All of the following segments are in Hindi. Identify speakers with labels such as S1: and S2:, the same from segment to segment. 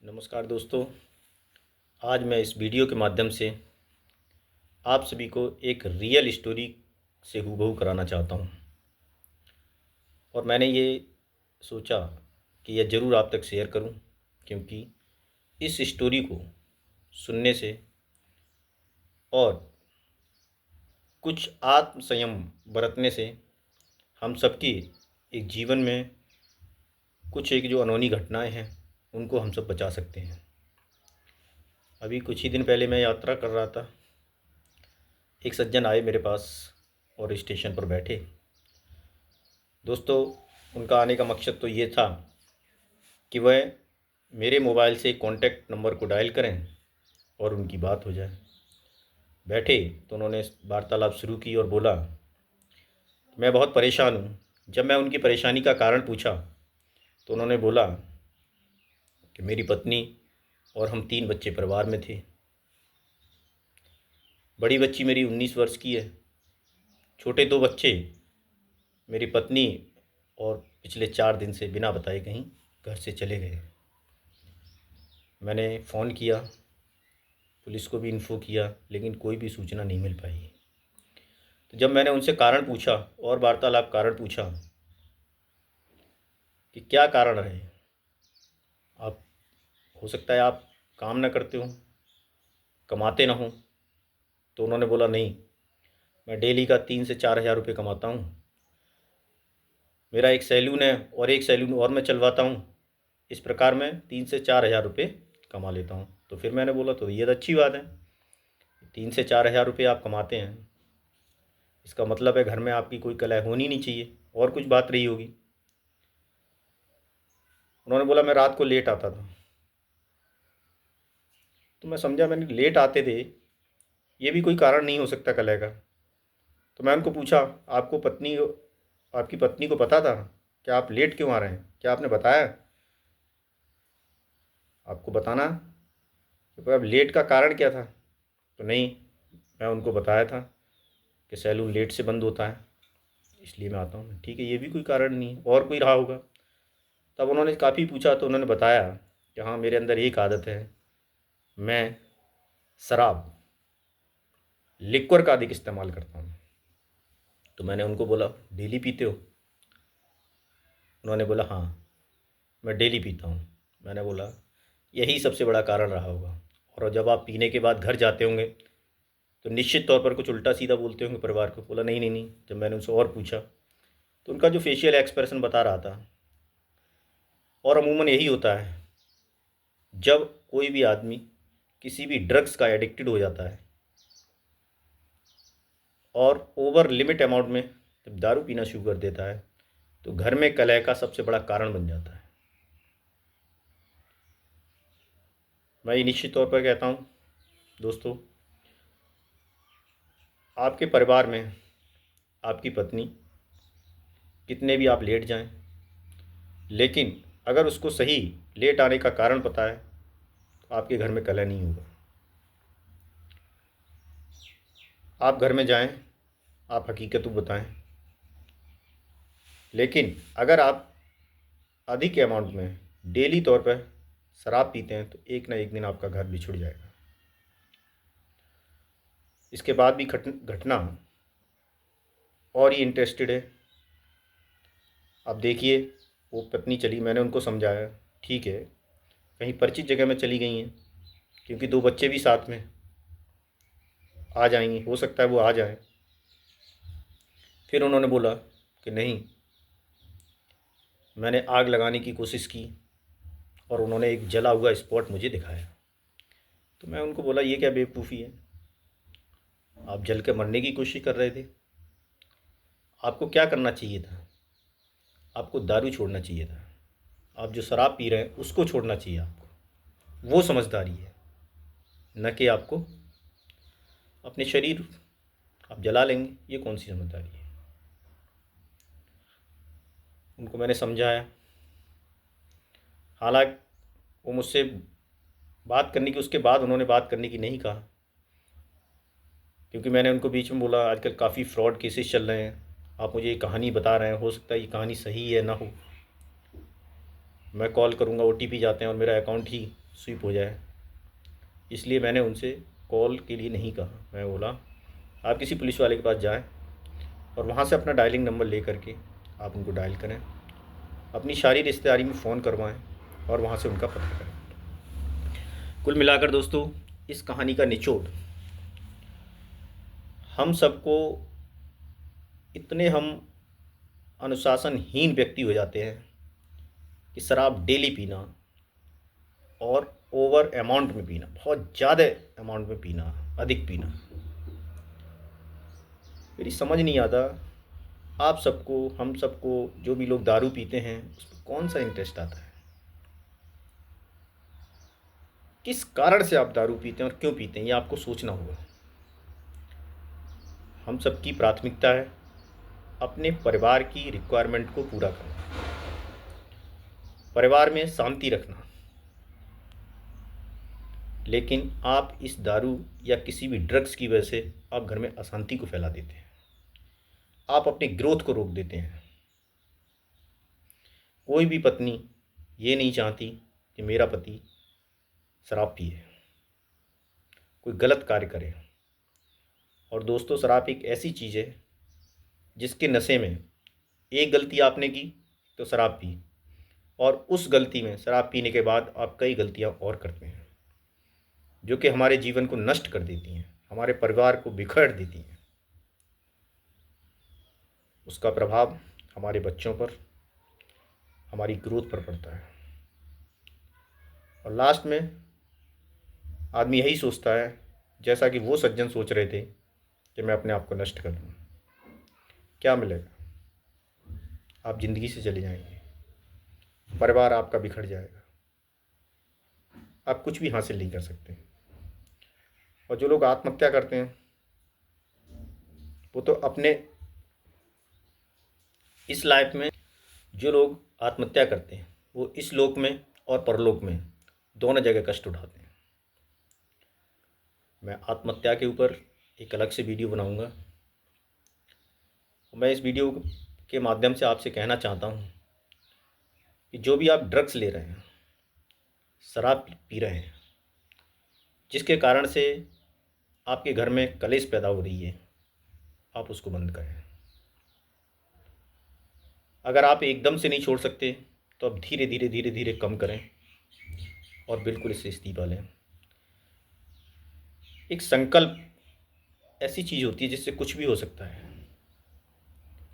S1: नमस्कार दोस्तों। आज मैं इस वीडियो के माध्यम से आप सभी को एक रियल स्टोरी से हूबहू कराना चाहता हूं। और मैंने ये सोचा कि यह ज़रूर आप तक शेयर करूं, क्योंकि इस स्टोरी को सुनने से और कुछ आत्म संयम बरतने से हम सबकी एक जीवन में कुछ एक जो अनहोनी घटनाएं हैं उनको हम सब बचा सकते हैं। अभी कुछ ही दिन पहले मैं यात्रा कर रहा था। एक सज्जन आए मेरे पास और स्टेशन पर बैठे। दोस्तों, उनका आने का मकसद तो ये था कि वह मेरे मोबाइल से कॉन्टैक्ट नंबर को डायल करें और उनकी बात हो जाए। बैठे तो उन्होंने वार्तालाप शुरू की और बोला, मैं बहुत परेशान हूँ। जब मैं उनकी परेशानी का कारण पूछा तो उन्होंने बोला कि मेरी पत्नी और हम 3 बच्चे परिवार में थे। बड़ी बच्ची मेरी 19 वर्ष की है। छोटे 2 बच्चे मेरी पत्नी और पिछले 4 दिन से बिना बताए कहीं घर से चले गए। मैंने फ़ोन किया, पुलिस को भी इन्फो किया, लेकिन कोई भी सूचना नहीं मिल पाई। तो जब मैंने उनसे कारण पूछा और वार्तालाप कारण पूछा कि क्या कारण रहे, आप हो सकता है आप काम ना करते हो, कमाते ना हो, तो उन्होंने बोला नहीं, मैं डेली का 3 से 4 हज़ार रुपये कमाता हूँ। मेरा एक सैलून है और एक सैलून और मैं चलवाता हूँ। इस प्रकार मैं 3 से 4 हज़ार रुपये कमा लेता हूँ। तो फिर मैंने बोला तो ये तो अच्छी बात है, 3 से 4 हज़ार रुपये आप कमाते हैं, इसका मतलब है घर में आपकी कोई कलह होनी नहीं चाहिए और कुछ बात रही होगी। उन्होंने बोला मैं रात को लेट आता था। तो मैं समझा, मैंने लेट आते थे, ये भी कोई कारण नहीं हो सकता कलह का। तो मैं उनको पूछा, आपकी पत्नी को पता था कि आप लेट क्यों आ रहे हैं? क्या आपने बताया? आपको बताना कि भाई अब लेट का कारण क्या था? तो नहीं, मैं उनको बताया था कि सैलून लेट से बंद होता है, इसलिए मैं आता हूँ। ठीक है, ये भी कोई कारण नहीं है, और कोई रहा होगा। तब उन्होंने काफ़ी पूछा तो उन्होंने बताया कि हाँ, मेरे अंदर एक आदत है, मैं शराब, लिक्वर का अधिक इस्तेमाल करता हूँ। तो मैंने उनको बोला डेली पीते हो? उन्होंने बोला हाँ, मैं डेली पीता हूँ। मैंने बोला यही सबसे बड़ा कारण रहा होगा। और जब आप पीने के बाद घर जाते होंगे तो निश्चित तौर पर कुछ उल्टा सीधा बोलते होंगे परिवार को। बोला नहीं नहीं नहीं। जब मैंने उनसे और पूछा तो उनका जो फेशियल एक्सप्रेशन बता रहा था, और अमूमन यही होता है जब कोई भी आदमी किसी भी ड्रग्स का एडिक्टेड हो जाता है और ओवर लिमिट अमाउंट में जब दारू पीना शुरू कर देता है तो घर में कलह का सबसे बड़ा कारण बन जाता है। मैं ये निश्चित तौर पर कहता हूँ दोस्तों, आपके परिवार में आपकी पत्नी कितने भी आप लेट जाएं, लेकिन अगर उसको सही लेट आने का कारण पता है तो आपके घर में कलह नहीं होगा। आप घर में जाएं, आप हकीकत को बताएं, लेकिन अगर आप अधिक अमाउंट में डेली तौर पर शराब पीते हैं तो एक ना एक दिन आपका घर बिछुड़ जाएगा। इसके बाद भी घटना और ही इंटरेस्टेड है। अब देखिए, वो पत्नी चली, मैंने उनको समझाया ठीक है, कहीं परिचित जगह में चली गई हैं, क्योंकि 2 बच्चे भी साथ में आ जाएंगे, हो सकता है वो आ जाए। फिर उन्होंने बोला कि नहीं, मैंने आग लगाने की कोशिश की और उन्होंने एक जला हुआ स्पॉट मुझे दिखाया। तो मैं उनको बोला ये क्या बेवकूफ़ी है, आप जल के मरने की कोशिश कर रहे थे। आपको क्या करना चाहिए था? आपको दारू छोड़ना चाहिए था। आप जो शराब पी रहे हैं उसको छोड़ना चाहिए आपको। वो समझदारी है, न कि आपको अपने शरीर आप जला लेंगे, ये कौन सी समझदारी है। उनको मैंने समझाया। हालांकि वो मुझसे बात करने की, उसके बाद उन्होंने बात करने की नहीं कहा, क्योंकि मैंने उनको बीच में बोला आजकल काफ़ी फ्रॉड केसेस चल रहे हैं, आप मुझे ये कहानी बता रहे हैं, हो सकता है ये कहानी सही है ना हो। मैं कॉल करूँगा ओटीपी जाते हैं और मेरा अकाउंट ही स्विप हो जाए। इसलिए मैंने उनसे कॉल के लिए नहीं कहा। मैं बोला आप किसी पुलिस वाले के पास जाएं और वहाँ से अपना डायलिंग नंबर ले करके आप उनको डायल करें, अपनी सारी रिश्तेदारी में फ़ोन करवाएं और वहाँ से उनका पता करें। कुल मिलाकर दोस्तों, इस कहानी का निचोड़ हम सबको इतने हम अनुशासनहीन व्यक्ति हो जाते हैं कि शराब डेली पीना और ओवर अमाउंट में पीना, बहुत ज़्यादा अमाउंट में पीना, अधिक पीना। मेरी समझ नहीं आता आप सबको, हम सबको, जो भी लोग दारू पीते हैं उस पर कौन सा इंटरेस्ट आता है। किस कारण से आप दारू पीते हैं और क्यों पीते हैं, ये आपको सोचना होगा। हम सबकी प्राथमिकता है अपने परिवार की रिक्वायरमेंट को पूरा करना, परिवार में शांति रखना। लेकिन आप इस दारू या किसी भी ड्रग्स की वजह से आप घर में अशांति को फैला देते हैं, आप अपने ग्रोथ को रोक देते हैं। कोई भी पत्नी ये नहीं चाहती कि मेरा पति शराब पिए, कोई गलत कार्य करे। और दोस्तों, शराब एक ऐसी चीज़ है जिसके नशे में एक गलती आपने की तो शराब पी, और उस गलती में शराब पीने के बाद आप कई गलतियां और करते हैं जो कि हमारे जीवन को नष्ट कर देती हैं, हमारे परिवार को बिखेर देती हैं। उसका प्रभाव हमारे बच्चों पर, हमारी ग्रोथ पर पड़ता है। और लास्ट में आदमी यही सोचता है, जैसा कि वो सज्जन सोच रहे थे, कि मैं अपने आप को नष्ट कर दूँ। क्या मिलेगा? आप ज़िंदगी से चले जाएंगे, परिवार आपका बिखर जाएगा, आप कुछ भी हासिल नहीं कर सकते। और जो लोग आत्महत्या करते हैं वो तो अपने इस लाइफ में, जो लोग आत्महत्या करते हैं वो इस लोक में और परलोक में दोनों जगह कष्ट उठाते हैं। मैं आत्महत्या के ऊपर एक अलग से वीडियो बनाऊंगा। मैं इस वीडियो के माध्यम से आपसे कहना चाहता हूं कि जो भी आप ड्रग्स ले रहे हैं, शराब पी रहे हैं, जिसके कारण से आपके घर में कलेश पैदा हो रही है, आप उसको बंद करें। अगर आप एकदम से नहीं छोड़ सकते तो आप धीरे धीरे धीरे धीरे कम करें और बिल्कुल इससे इस्तीफा लें। एक संकल्प ऐसी चीज़ होती है जिससे कुछ भी हो सकता है।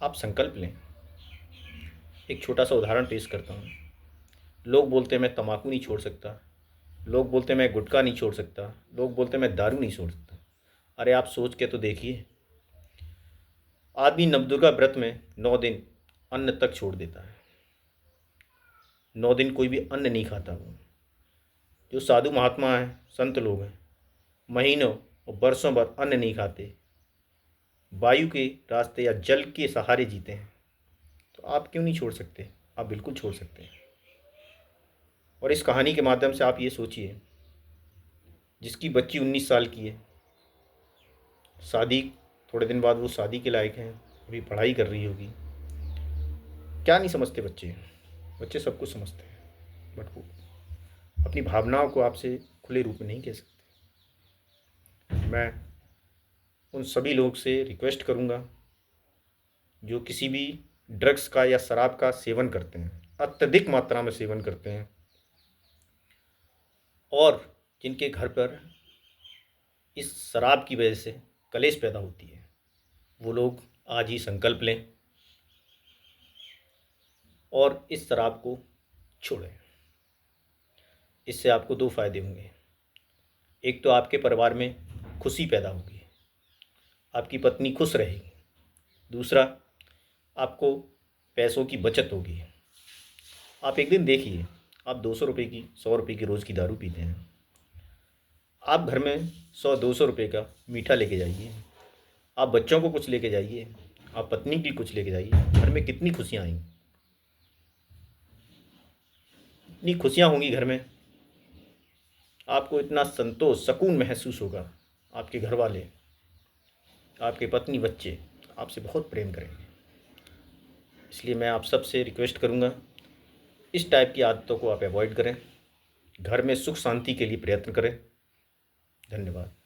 S1: आप संकल्प लें। एक छोटा सा उदाहरण पेश करता हूँ। लोग बोलते हैं मैं तम्बाकू नहीं छोड़ सकता, लोग बोलते हैं मैं गुटखा नहीं छोड़ सकता, लोग बोलते हैं मैं दारू नहीं छोड़ सकता। अरे आप सोच के तो देखिए, आदमी नवदुर्गा व्रत में 9 दिन अन्न तक छोड़ देता है। 9 दिन कोई भी अन्न नहीं खाता। वो जो साधु महात्मा हैं, संत लोग हैं, महीनों और वर्षों भर अन्न नहीं खाते, वायु के रास्ते या जल के सहारे जीते हैं। तो आप क्यों नहीं छोड़ सकते? आप बिल्कुल छोड़ सकते हैं। और इस कहानी के माध्यम से आप ये सोचिए, जिसकी बच्ची 19 साल की है, शादी थोड़े दिन बाद वो शादी के लायक हैं, अभी पढ़ाई कर रही होगी। क्या नहीं समझते बच्चे? बच्चे सब कुछ समझते हैं, बट वो अपनी भावनाओं को आपसे खुले रूप में नहीं कह सकते। मैं उन सभी लोग से रिक्वेस्ट करूँगा जो किसी भी ड्रग्स का या शराब का सेवन करते हैं, अत्यधिक मात्रा में सेवन करते हैं, और जिनके घर पर इस शराब की वजह से कलेश पैदा होती है, वो लोग आज ही संकल्प लें और इस शराब को छोड़ें। इससे आपको 2 फायदे होंगे। एक तो आपके परिवार में खुशी पैदा होगी, आपकी पत्नी खुश रहेगी। दूसरा, आपको पैसों की बचत होगी। आप एक दिन देखिए, आप 200 रुपये की, 100 रुपये की रोज़ की दारू पीते हैं, आप घर में 100-200 रुपये का मीठा लेके जाइए, आप बच्चों को कुछ लेके जाइए, आप पत्नी की कुछ लेके जाइए, घर में कितनी खुशियाँ आएंगी, इतनी खुशियाँ होंगी घर में, आपको इतना संतोष, सुकून महसूस होगा। आपके घर वाले, आपके पत्नी, बच्चे आपसे बहुत प्रेम करेंगे। इसलिए मैं आप सब से रिक्वेस्ट करूँगा इस टाइप की आदतों को आप अवॉइड करें। घर में सुख शांति के लिए प्रयत्न करें। धन्यवाद।